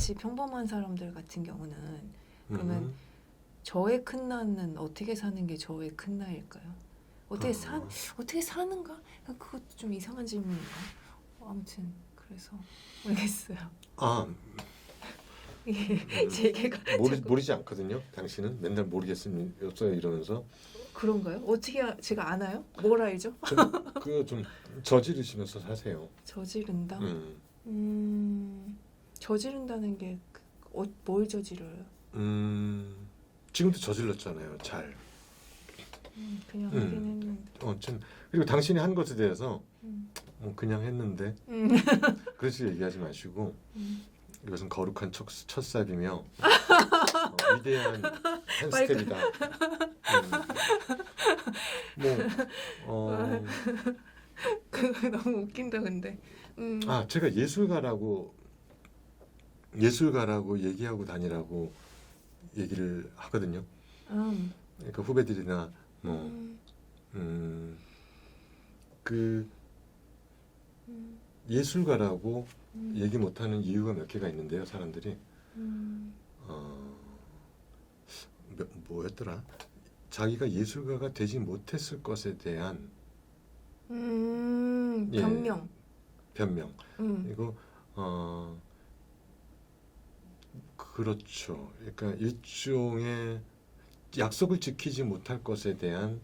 저같이 평범한 사람들 같은 경우는 그러면 저의 큰 나는 어떻게 사는 게 저의 큰 나일까요? 어떻게 사는가? 그것도 좀 이상한 질문이에요. 아무튼 그래서 모르겠어요. 이게 제게가 모르지 않거든요. 당신은 맨날 모르겠어요 이러면서. 그런가요? 어떻게 제가 아나요? 뭘 알죠? 좀 저지르시면서 사세요. 저지른다. 저지른다는 게 뭘 저지러요? 지금도 저질렀잖아요. 잘. 그냥 하긴 했는데. 그리고 당신이 한 것에 대해서 그냥 했는데 그렇게 얘기하지 마시고 이것은 거룩한 첫삽이며 위대한 한 스텝이다. 그거 너무 웃긴다 근데. 제가 예술가라고 얘기하고 다니라고 얘기를 하거든요. 그러니까 후배들이나 그 예술가라고 얘기 못하는 이유가 몇 개가 있는데요. 사람들이 뭐였더라? 자기가 예술가가 되지 못했을 것에 대한 변명. 이거 그렇죠. 그러니까 일종의 약속을 지키지 못할 것에 대한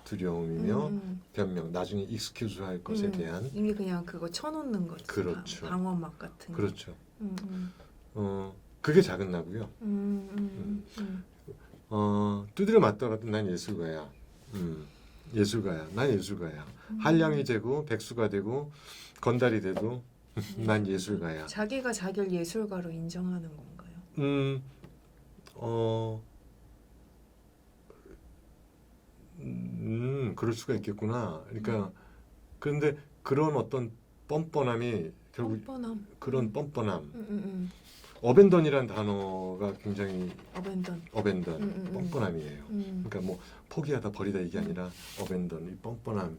두려움이며 변명, 나중에 익스큐즈 할 것에 대한 이미 그냥 그거 쳐놓는 거지. 그렇죠. 방어막 같은 거. 그렇죠. 그게 작은 나고요. 두드려 맞더라도 난 예술가야. 난 예술가야. 한량이 되고 백수가 되고 건달이 돼도 난 예술가야. 자기가 자기를 예술가로 인정하는 건가요? 그럴 수가 있겠구나. 그러니까 그런데 그런 어떤 뻔뻔함이 결국 그런 뻔뻔함. 어벤던이란 단어가 굉장히 어벤던 뻔뻔함이에요. 그러니까 뭐 포기하다 버리다 이게 아니라 어벤던 이 뻔뻔함.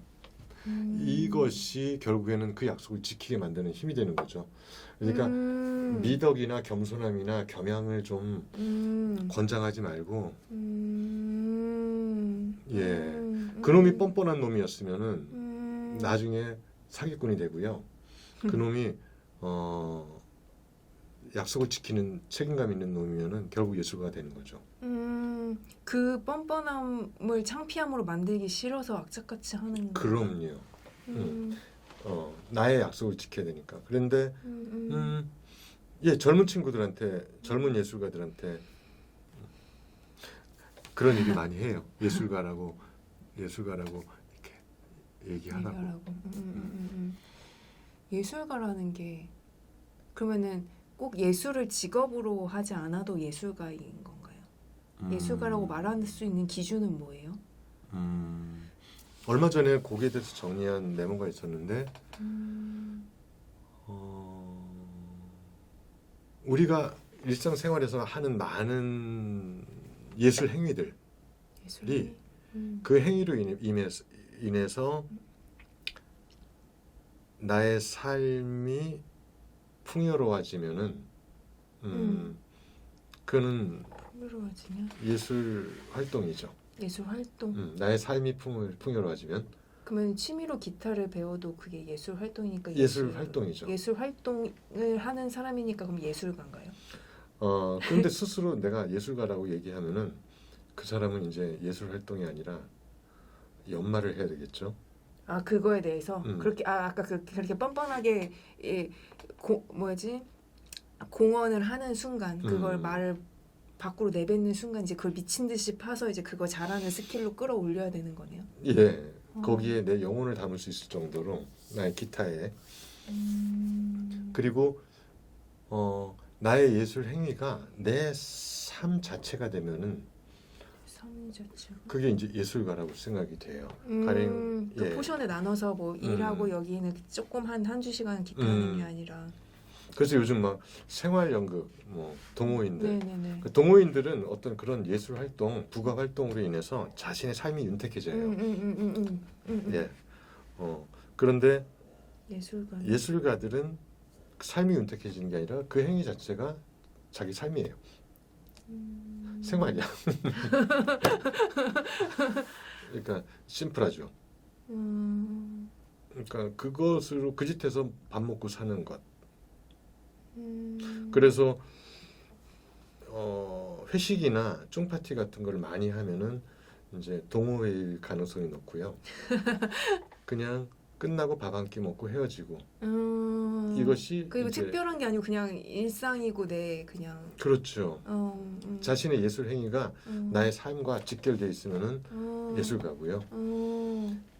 이것이 결국에는 그 약속을 지키게 만드는 힘이 되는 거죠. 그러니까 미덕이나 겸손함이나 겸양을 좀 권장하지 말고 그놈이 뻔뻔한 놈이었으면은 나중에 사기꾼이 되고요. 그놈이 약속을 지키는 책임감 있는 놈이면은 결국 예술가가 되는 거죠. 그 뻔뻔함을 창피함으로 만들기 싫어서 악착같이 하는 거. 그럼요. 나의 약속을 지켜야 되니까. 그런데 젊은 친구들한테, 젊은 예술가들한테 그런 얘기 많이 해요. 예술가라고 이렇게 얘기하라고. 예술가라는 게 그러면은 꼭 예술을 직업으로 하지 않아도 예술가인 건가요? 예술가라고 말할 수 있는 기준은 뭐예요? 얼마 전에 곡에 대해서 정리한 메모가 있었는데 우리가 일상생활에서 하는 많은 예술 행위들이 그 행위로 인해서 나의 삶이 풍요로워지면은 그는 풍요로워지면 예술 활동이죠. 예술 활동. 나의 삶이 풍요로워지면 그러면 취미로 기타를 배워도 그게 예술 활동이니까 예술 활동이죠. 예술 활동을 하는 사람이니까 그럼 예술가인가요? 그런데 스스로 내가 예술가라고 얘기하면은 그 사람은 이제 예술 활동이 아니라 연말을 해야 되겠죠. 그거에 대해서 그렇게 아까 그렇게 뻔뻔하게 공언을 하는 순간 그걸 말을 밖으로 내뱉는 순간 이제 그걸 미친 듯이 파서 이제 그거 잘하는 스킬로 끌어올려야 되는 거네요. 거기에 내 영혼을 담을 수 있을 정도로 나의 기타에 그리고 나의 예술 행위가 내 삶 자체가 되면은 그게 이제 예술가라고 생각이 돼요. 가령 그 포션에 나눠서 뭐 일하고 여기는 조금 한두 시간 기타 하는 게 아니라. 그래서 요즘 막 생활연금, 동호인들, 그 동호인들은 어떤 그런 예술 활동, 부가 활동으로 인해서 자신의 삶이 윤택해져요. 그런데 예술가들은 삶이 윤택해지는 게 아니라 그 행위 자체가 자기 삶이에요. 생활이야. 그러니까 심플하죠. 그러니까 그것으로 그 짓에서 밥 먹고 사는 것. 그래서 회식이나 쫑파티 같은 걸 많이 하면은 이제 동호회일 가능성이 높고요. 그냥 끝나고 밥 한 끼 먹고 헤어지고. 이것이 그리고 이제 특별한 게 아니고 그냥 일상이고 내 그냥 그렇죠. 자신의 예술 행위가 나의 삶과 직결되어 있으면은 예술가고요.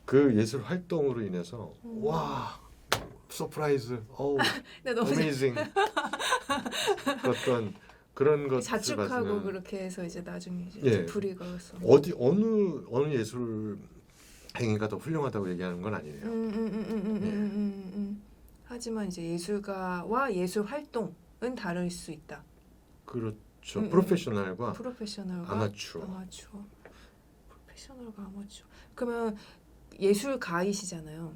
그 예술 활동으로 인해서 와 서프라이즈, 어메이징 어떤 그런 것을 자축하고 받으면 그렇게 해서 이제 나중에 이제 예. 불이 걸었어. 어느 예술 행위가 더 훌륭하다고 얘기하는 건 아니에요. 하지만 이제 예술가와 예술 활동은 다를 수 있다. 그렇죠. 프로페셔널과 프로페셔널과 아마추어. 프로페셔널과 아마추어. 그러면 예술가이시잖아요.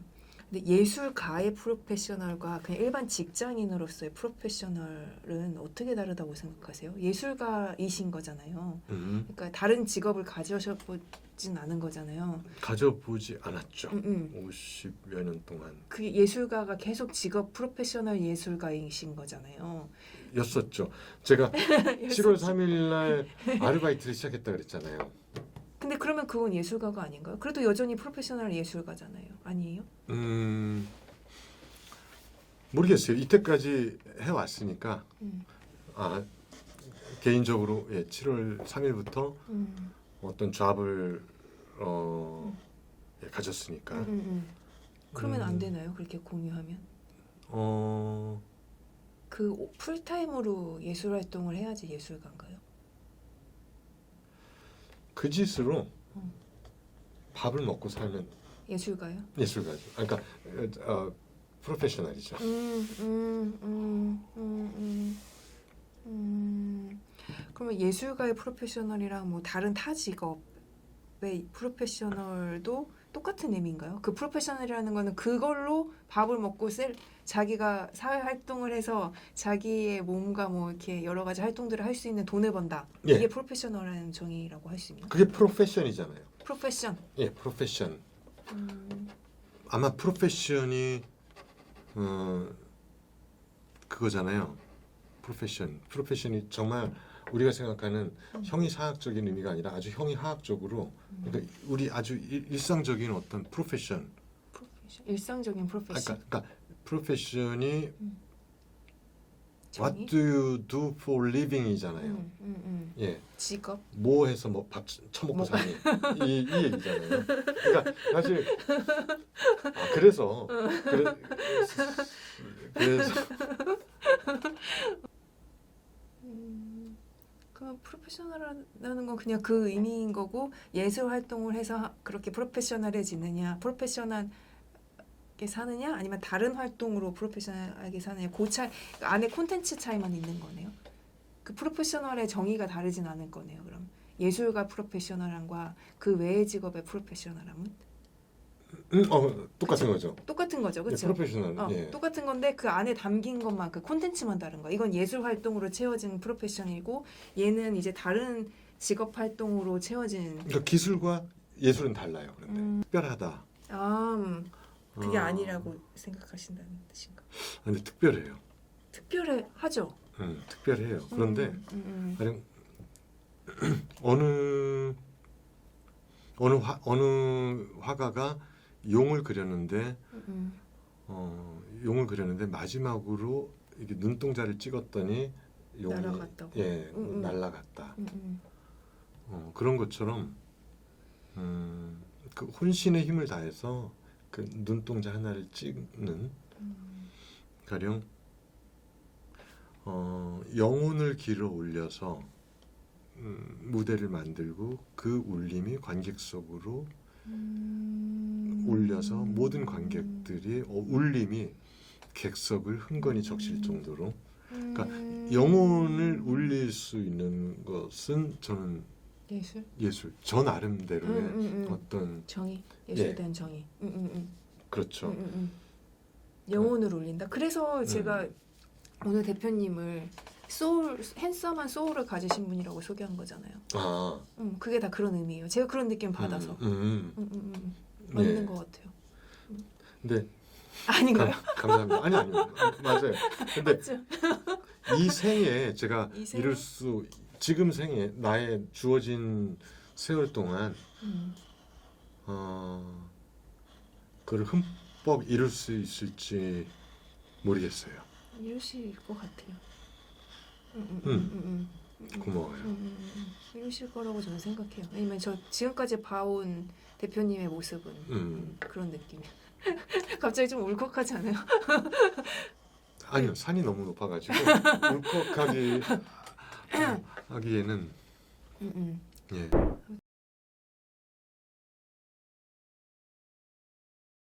근데 예술가의 프로페셔널과 그냥 일반 직장인으로서의 프로페셔널은 어떻게 다르다고 생각하세요? 예술가이신 거잖아요. 그러니까 다른 직업을 가져보진 않은 거잖아요. 가져보지 않았죠. 50여 년 동안. 그 예술가가 계속 직업 프로페셔널 예술가이신 거잖아요. 였었죠. 제가 7월 3일 날 아르바이트를 시작했다 그랬잖아요. 근데 그러면 그건 예술가가 아닌가요? 그래도 여전히 프로페셔널 예술가잖아요. 아니에요? 모르겠어요. 이때까지 해왔으니까 개인적으로 7월 3일부터 어떤 잡을 가졌으니까. 그러면 안 되나요? 그렇게 공유하면? 그 풀타임으로 예술 활동을 해야지 예술가인가요? 그 짓으로 밥을 먹고 살면 예술가요? 예술가죠. 그러니까 프로페셔널이죠. 그러면 예술가의 프로페셔널이랑 뭐 다른 타 직업의 프로페셔널도 똑같은 의미인가요? 그 프로페셔널이라는 거는 그걸로 밥을 먹고 자기가 사회 활동을 해서 자기의 몸과 뭐 이렇게 여러 가지 활동들을 할 수 있는 돈을 번다. 예. 이게 프로페셔널이라는 정의라고 할 수 있나요? 그게 프로페션이잖아요. 프로페션. 예, 프로페션. 아마 프로페션이 그거잖아요. 프로페션이 정말 우리가 생각하는 형이상학적인 의미가 아니라 아주 형이하학적으로 그러니까 우리 아주 일상적인 어떤 프로페션. 일상적인 프로페션. 그러니까 프로페션이 정의? What do you do for living이잖아요. 예. 직업? 뭐 해서 뭐 밥 처먹고 사니 이 얘기잖아요. 그러니까 사실 그래서 그럼 프로페셔널이라는 건 그냥 그 의미인 거고 예술 활동을 해서 그렇게 프로페셔널해지느냐, 프로페셔널하게 사느냐, 아니면 다른 활동으로 프로페셔널하게 사느냐, 그 차이, 그 안에 콘텐츠 차이만 있는 거네요. 그 프로페셔널의 정의가 다르진 않을 거네요. 그럼 예술가 프로페셔널함과 그 외의 직업의 프로페셔널함은 똑같은 거죠. 똑같은 거죠, 예, 그렇죠? 프로페셔널. 예. 똑같은 건데 그 안에 담긴 것만 그 콘텐츠만 다른 거야. 이건 예술 활동으로 채워진 프로페션이고 얘는 이제 다른 직업 활동으로 채워진. 그러니까 기술과 예술은 달라요. 그런데 특별하다. 그게 아니라고 생각하신다는 뜻인가? 근데 특별해요. 특별해 하죠. 특별해요. 그런데 가령 어느 화가가 용을 그렸는데 용을 그렸는데 마지막으로 이게 눈동자를 찍었더니 용이 날아갔다고. 날아갔다. 그런 것처럼 그 혼신의 힘을 다해서 그 눈동자 하나를 찍는 가령 영혼을 길어 올려서 무대를 만들고 그 울림이 관객 속으로 올려서 모든 관객들이 울림이 객석을 흥건히 적실 정도로 그러니까 영혼을 울릴 수 있는 것은 저는 예술 저 나름대로의 어떤 정의 예술에 대한 정의. 그렇죠. 영혼을 울린다. 그래서 제가 오늘 대표님을 소울 핸섬한 소울을 가지신 분이라고 소개한 거잖아요. 아, 그게 다 그런 의미예요. 제가 그런 느낌 받아서 맞는 네. 것 같아요. 근데 아닌가요? 감사합니다. 아니요. 맞아요. 근데 맞죠? 이 생에 제가 이 생에? 이룰 수 지금 생에 나의 주어진 세월 동안 그걸 흠뻑 이룰 수 있을지 모르겠어요. 이루실 것 같아요. 고마워요. 이루실 거라고 저는 생각해요. 왜냐면 저 지금까지 봐온 대표님의 모습은 그런 느낌. 갑자기 좀 울컥하지 않아요? 아니요, 산이 너무 높아가지고 울컥하기 하기에는 예.